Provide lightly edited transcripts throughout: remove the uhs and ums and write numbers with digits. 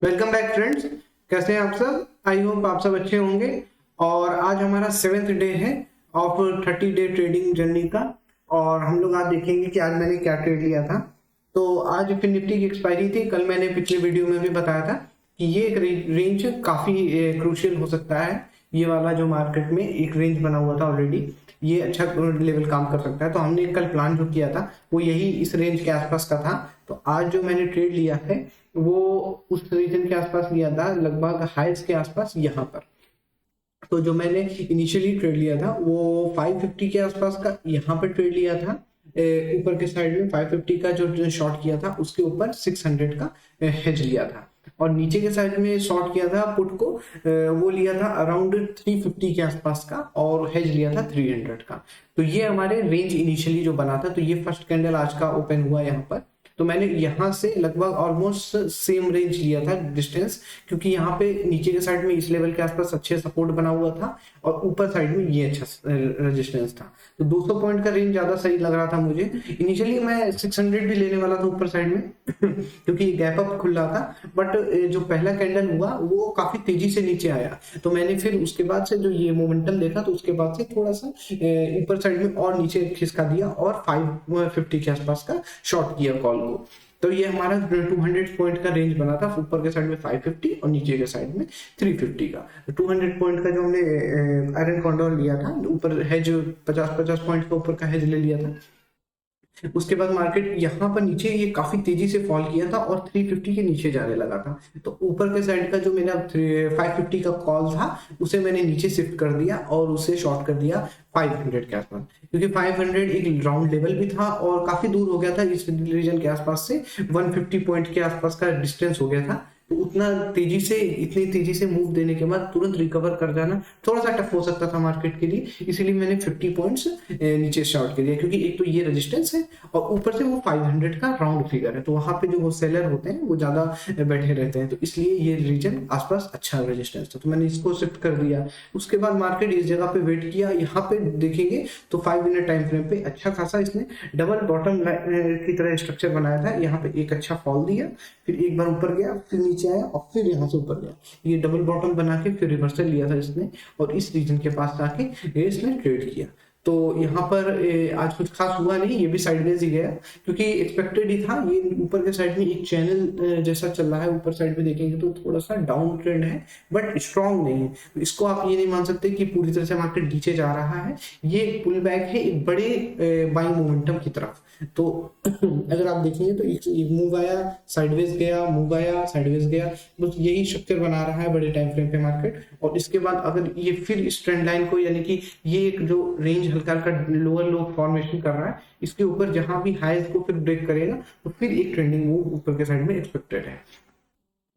Welcome back friends. कैसे हैं आप सब? आई होप आप सब अच्छे होंगे। और आज हमारा 7th डे है ऑफ 30 डे ट्रेडिंग जर्नी का। और हम लोग आज देखेंगे कि आज मैंने क्या ट्रेड लिया था। तो आज फिर निफ्टी की एक्सपायरी थी। कल मैंने पिछले वीडियो में भी बताया था कि ये एक रेंज काफ़ी क्रूशियल हो सकता है। ये वाला जो मार्केट में एक रेंज बना हुआ था ऑलरेडी, ये अच्छा लेवल काम कर सकता है। तो हमने कल प्लान जो किया था वो यही इस रेंज के आसपास का था। तो आज जो मैंने ट्रेड लिया है वो उस रीजन के आसपास लिया था, लगभग हाइट्स के आसपास यहाँ पर। तो जो मैंने इनिशियली ट्रेड लिया था वो 550 के आसपास का यहाँ पर ट्रेड लिया था। ऊपर के साइड में 550 का जो शॉर्ट किया था उसके ऊपर 600 का हेज लिया था। और नीचे के साइड में शॉर्ट किया था पुट को, वो लिया था अराउंड 350 के आसपास का और हेज लिया था 300 का। तो ये हमारे रेंज इनिशियली जो बना था। तो ये फर्स्ट कैंडल आज का ओपन हुआ यहाँ पर। तो मैंने यहाँ से लगभग ऑलमोस्ट सेम रेंज लिया था डिस्टेंस, क्योंकि यहाँ पे नीचे के साइड में इस लेवल के आसपास अच्छे सपोर्ट बना हुआ था और ऊपर साइड में ये अच्छा रेजिस्टेंस था। तो 200 पॉइंट का रेंज ज्यादा सही लग रहा था मुझे। इनिशियली मैं 600 भी लेने वाला था ऊपर साइड में क्योंकि गैप अप खुल रहा था। बट जो पहला कैंडल हुआ वो काफी तेजी से नीचे आया। तो मैंने फिर उसके बाद से जो ये मोमेंटम देखा तो उसके बाद से थोड़ा सा ऊपर साइड में और नीचे खिसका दिया और 550 के आसपास का शॉर्ट किया कॉल को। तो ये हमारा 200 पॉइंट का रेंज बना था। ऊपर के साइड में 550 और नीचे के साइड में 350 का। 200 पॉइंट का जो हमने आयरन कॉन्डोर लिया था, ऊपर हेज 50-50 पॉइंट का ऊपर का हेज ले लिया था। उसके बाद मार्केट यहाँ पर नीचे ये काफी तेजी से फॉल किया था और 350 के नीचे जाने लगा था। तो ऊपर के साइड का जो मेरा 550 का कॉल था उसे मैंने नीचे शिफ्ट कर दिया और उसे शॉर्ट कर दिया 500 के आसपास, क्योंकि 500 एक राउंड लेवल भी था और काफी दूर हो गया था इस रीजन के आसपास से। 150 पॉइंट के आसपास का डिस्टेंस हो गया था। तो इतनी तेजी से मूव देने के बाद तुरंत रिकवर कर जाना थोड़ा सा टफ हो सकता था मार्केट के लिए। इसीलिए मैंने 50 पॉइंट्स नीचे शॉर्ट कर दिया, क्योंकि एक तो ये रेजिस्टेंस है और ऊपर से वो 500 का राउंड फिगर है। तो वहां पे जो सेलर होते हैं वो ज्यादा बैठे रहते हैं, तो इसलिए ये रीजन आसपास अच्छा रेजिस्टेंस था। तो मैंने इसको शिफ्ट कर दिया। उसके बाद मार्केट इस जगह पे वेट किया। यहाँ पे देखेंगे तो 5 मिनट टाइम फ्रेम पे अच्छा खासा इसने डबल बॉटम की तरह स्ट्रक्चर बनाया था। यहाँ पे एक अच्छा फॉल दिया, फिर एक बार ऊपर गया, फिर नीचे आया और फिर यहाँ से ऊपर गया। ये डबल बॉटम बना के फिर रिवर्सल लिया था इसने और इस रीजन के पास आके इसने ट्रेड किया। तो यहाँ पर आज कुछ खास हुआ नहीं, ये भी साइडवेज ही गया क्योंकि एक्सपेक्टेड ही था। ये ऊपर के साइड में एक चैनल जैसा चल रहा है, ऊपर साइड में देखेंगे तो थोड़ा सा डाउन ट्रेंड है बट स्ट्रांग नहीं है। तो इसको आप ये नहीं मान सकते कि पूरी तरह से मार्केट नीचे जा रहा है। ये एक पुल बैक है एक बड़े बाइंग मोमेंटम की तरफ। तो अगर आप देखेंगे तो एक मूव आया, साइडवेज गया, मूव आया, साइडवेज गया, बस यही स्ट्रक्चर बना रहा है बड़े टाइम फ्रेम पे मार्केट। और इसके बाद अगर ये फिर इस ट्रेंड लाइन को, यानी कि ये एक जो रेंज हल्का हल्का लोअर लो फॉर्मेशन कर रहा है, इसके ऊपर जहां भी हाईज को फिर ब्रेक करेगा तो फिर एक ट्रेंडिंग मूव ऊपर के साइड में एक्सपेक्टेड है।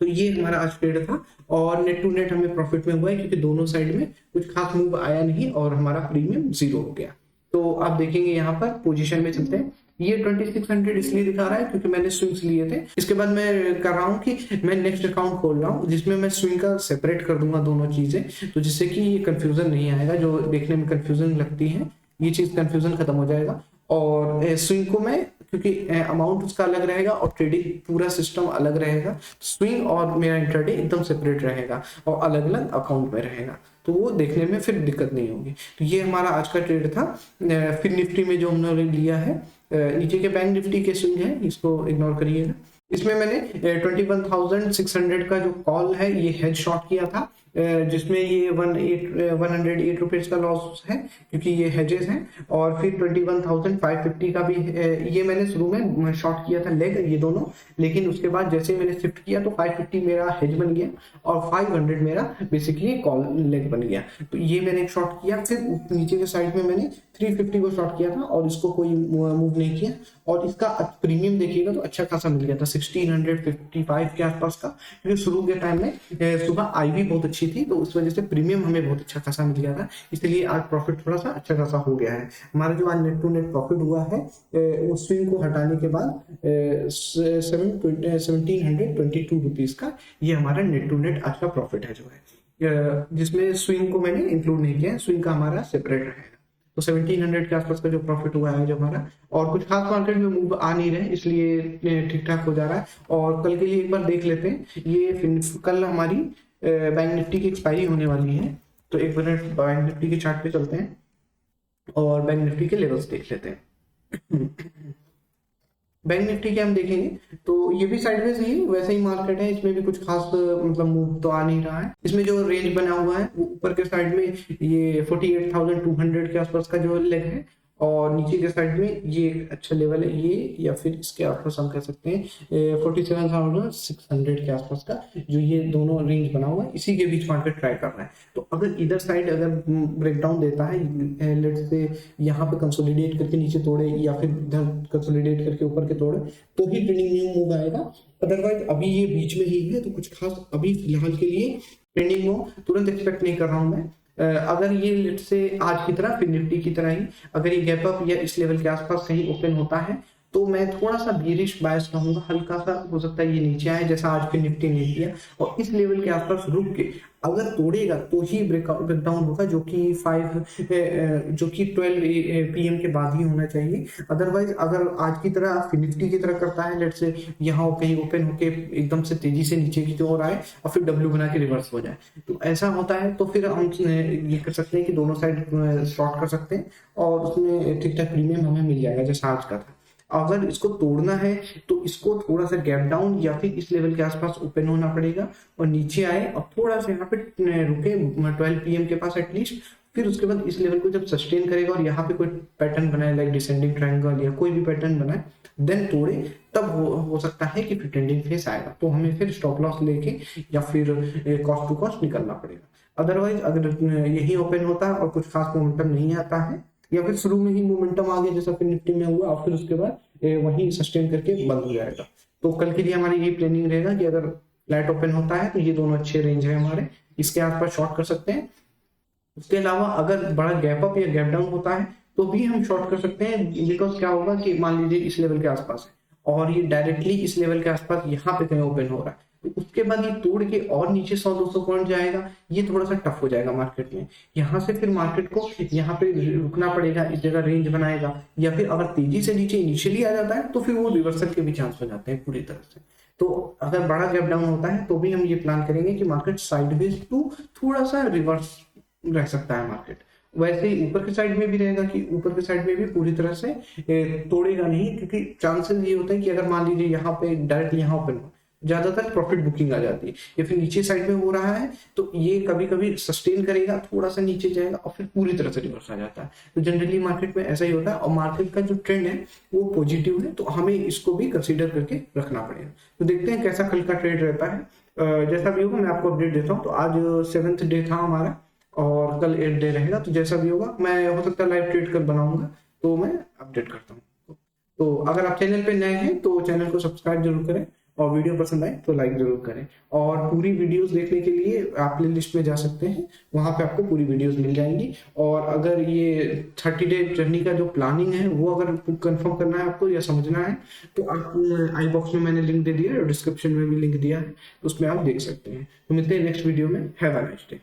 तो ये हमारा आज ट्रेड था और नेट टू नेट हमें प्रॉफिट में हुआ है, क्योंकि दोनों साइड में कुछ खास मूव आया नहीं और हमारा प्रीमियम 0 हो गया। तो आप देखेंगे यहाँ पर पोजीशन में चलते हैं। ये 2600 इसलिए दिखा रहा है क्योंकि मैंने स्विंग्स लिए थे। इसके बाद मैं कर रहा हूँ कि मैं नेक्स्ट अकाउंट खोल रहा हूँ जिसमें मैं स्विंग का सेपरेट कर दूंगा दोनों चीजें, तो जिससे कि ये कंफ्यूजन नहीं आएगा। जो देखने में कंफ्यूजन लगती है ये चीज कंफ्यूजन खत्म हो जाएगा। और स्विंग को मैं, क्योंकि अमाउंट उसका अलग रहेगा और ट्रेडिंग पूरा सिस्टम अलग रहेगा, स्विंग और मेरा इंट्राडे एकदम सेपरेट रहेगा और अलग अलग अकाउंट में रहेगा, तो वो देखने में फिर दिक्कत नहीं होगी। तो ये हमारा आज का ट्रेड था। फिर निफ्टी में जो हमने लिया है, नीचे के बैंक निफ्टी के स्विंग है, इसको इग्नोर करिएगा। इसमें मैंने 21,600 का जो कॉल है ये हेड शॉट किया था, जिसमें ये 108 रुपीज का लॉस है क्योंकि ये हेजेस हैं। और फिर 21,550 का भी ये मैंने शुरू में शॉर्ट किया था लेग, ये दोनों। लेकिन उसके बाद जैसे मैंने शिफ्ट किया तो 550 मेरा हेज बन गया और 500 मेरा बेसिकली कॉल लेग बन गया। तो ये मैंने एक शॉर्ट किया। फिर नीचे के साइड में मैंने 350 को शॉर्ट किया था और इसको कोई मूव नहीं किया। और इसका प्रीमियम देखिएगा तो अच्छा खासा मिल गया था 1655 के आसपास का, क्योंकि शुरू के टाइम में सुबह आई भी बहुत अच्छी थी, तो उस वजह से प्रीमियम हमें बहुत अच्छा खासा मिल गया था। इसलिए आज प्रॉफिट थोड़ा सा अच्छा खासा हो गया है हमारा। जो आज नेट टू नेट प्रॉफिट हुआ है उस स्विंग को हटाने के बाद 1722 रुपीज का ये हमारा नेट टू नेट आज का प्रॉफिट है जो है, जिसमें स्विंग को मैंने इंक्लूड नहीं किया। स्विंग का हमारा सेपरेट रहेगा। तो 1700 के आसपास का जो प्रॉफिट हुआ है जो हमारा, और कुछ खास मार्केट में मूव आ नहीं रहे इसलिए ठीक ठाक हो जा रहा है। और कल के लिए एक बार देख लेते हैं, ये कल हमारी बैंक निफ्टी की एक्सपायरी होने वाली है, तो एक मिनट बैंक निफ्टी के चार्ट पे चलते हैं और बैंक निफ्टी के लेवल्स देख लेते हैं। बैंक निफ्टी के हम देखेंगे तो ये भी साइडवेज ही वैसे ही मार्केट है, इसमें भी कुछ खास मतलब मूव तो आ नहीं रहा है। इसमें जो रेंज बना हुआ है वो ऊपर के साइड में ये 48,200 के आसपास का जो लेग है, और नीचे के साइड में ये एक अच्छा लेवल है ये, या फिर इसके आसपास हम कह सकते हैं 47,600 के आसपास का जो ये दोनों रेंज बना हुआ है, इसी के बीच मार्केट ट्राई कर रहा है। तो अगर इधर साइड अगर ब्रेकडाउन देता है, लेट्स से यहाँ पे कंसोलिडेट करके नीचे तोड़े या फिर इधर कंसोलिडेट करके ऊपर के तोड़े, तो ही ट्रेंडिंग न्यू मूव आएगा। अदरवाइज अभी ये बीच में ही है, तो कुछ खास अभी फिलहाल के लिए ट्रेंडिंग हो तुरंत एक्सपेक्ट नहीं कर रहा हूं मैं। अगर ये लेट से आज की तरह फिर निफ्टी की तरह ही अगर ये गैप अप या इस लेवल के आसपास कहीं ओपन होता है, तो मैं थोड़ा सा बीरिश बायस रहूंगा, हल्का सा हो सकता है ये नीचे आए जैसा आज फिर निफ्टी ने किया, और इस लेवल के आसपास रुक के अगर तोड़ेगा तो ही ब्रेकडाउन होगा, जो कि 12 PM के बाद ही होना चाहिए। अदरवाइज अगर आज की तरह निफ्टी की तरह करता है, लेट से यहाँ कहीं ओपन होके एकदम से तेजी से नीचे की ओर आए और फिर डब्ल्यू बना के रिवर्स हो जाए, तो ऐसा होता है तो फिर हम ये कर सकते हैं कि दोनों साइड शॉर्ट कर सकते हैं और उसमें ठीक ठाक प्रीमियम हमें मिल जाएगा जैसा आज का था। अगर इसको तोड़ना है तो इसको थोड़ा सा गैप डाउन या फिर इस लेवल के आसपास ओपन होना पड़ेगा और नीचे आए और थोड़ा सा यहाँ पे रुके 12 PM के पास एटलीस्ट, फिर उसके बाद इस लेवल को जब सस्टेन करेगा और यहाँ पे कोई पैटर्न बनाए लाइक डिसेंडिंग ट्रायंगल या कोई भी पैटर्न बनाए देन तोड़े, तब हो सकता है कि फिर ट्रेंडिंग फेस आएगा, तो हमें फिर स्टॉप लॉस लेके या फिर कॉस्ट टू कॉस्ट निकलना पड़ेगा। अदरवाइज अगर यही ओपन होता है और कुछ खास मोमेंटम नहीं आता है या फिर शुरू में ही मोमेंटम आ गया जैसा फिर निफ्टी में हुआ और फिर उसके बाद वहीं सस्टेन करके बंद हो जाएगा, तो कल के लिए हमारी यही प्लानिंग रहेगा कि अगर फ्लैट ओपन होता है तो ये दोनों अच्छे रेंज है हमारे, इसके आसपास शॉर्ट कर सकते हैं। उसके अलावा अगर बड़ा गैप अप या गैप डाउन होता है तो भी हम शॉर्ट कर सकते हैं, बिकॉज क्या होगा कि मान लीजिए इस लेवल के आसपास है और ये डायरेक्टली इस लेवल के आसपास यहाँ पे कहीं ओपन हो रहा है, तो उसके बाद ये तोड़ के और नीचे 100-200 पॉइंट जाएगा, ये थोड़ा सा टफ हो जाएगा मार्केट में। यहाँ से फिर मार्केट को यहाँ पे रुकना पड़ेगा, इस जगह रेंज बनाएगा, या फिर अगर तेजी से नीचे इनिशियली आ जाता है तो फिर वो रिवर्सल के भी चांस हो जाते हैं पूरी तरह से। तो अगर बड़ा गैप डाउन होता है तो भी हम ये प्लान करेंगे कि मार्केट साइडवेज टू थोड़ा सा रिवर्स रह सकता है मार्केट, वैसे ही ऊपर के साइड में भी रहेगा कि ऊपर के साइड में भी पूरी तरह से तोड़ेगा नहीं, क्योंकि चांसेस ये होते हैं कि अगर मान लीजिए यहाँ पे डायरेक्टली यहाँ ओपन हो ज्यादातर प्रॉफिट बुकिंग आ जाती है, या फिर नीचे साइड में हो रहा है तो ये कभी कभी सस्टेन करेगा, थोड़ा सा नीचे जाएगा और फिर पूरी तरह से रिवर्स आ जाता है। तो जनरली मार्केट में ऐसा ही होता है और मार्केट का जो ट्रेंड है वो पॉजिटिव है, तो हमें इसको भी कंसीडर करके रखना पड़ेगा। तो देखते हैं कैसा कल का ट्रेड रहता है, जैसा भी होगा मैं आपको अपडेट देता हूँ। तो आज 7th डे था हमारा और कल 8th डे रहेगा, तो जैसा भी होगा मैं हो सकता है लाइव ट्रेड कर बनाऊंगा तो मैं अपडेट करता हूँ। तो अगर आप चैनल पे नए हैं तो चैनल को सब्सक्राइब जरूर करें और वीडियो पसंद आए तो लाइक जरूर करें, और पूरी वीडियोस देखने के लिए आप प्ले लिस्ट में जा सकते हैं, वहां पे आपको पूरी वीडियोस मिल जाएंगी। और अगर ये 30 डे जर्नी का जो प्लानिंग है वो अगर कंफर्म करना है आपको या समझना है तो आप आई बॉक्स में मैंने लिंक दे दिया है और डिस्क्रिप्शन में भी लिंक दिया है, तो उसमें आप देख सकते हैं। तो मिलते हैं नेक्स्ट वीडियो में। Have a nice day.